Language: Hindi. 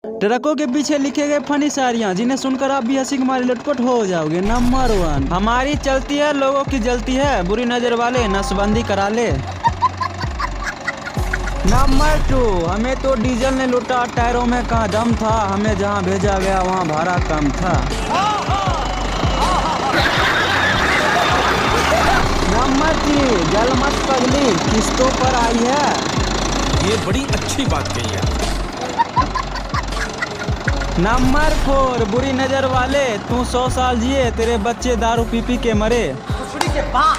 ट्रकों के पीछे लिखे गए फनी शायरियाँ जिन्हें सुनकर आप भी हंसी के मारे लटपट हो जाओगे। नंबर 1, हमारी चलती है लोगों की जलती है, बुरी नजर वाले नसबंदी करा ले। नंबर 2, हमें तो डीजल ने लूटा, टायरों में कहाँ दम था, हमें जहाँ भेजा गया वहाँ भाड़ा कम था। नंबर 3, जल मत पगली किस्तों पर आई है। ये बड़ी अच्छी बात कही है। नंबर 4, बुरी नजर वाले तू 100 साल जिए, तेरे बच्चे दारू पी पी के मरे। के बाद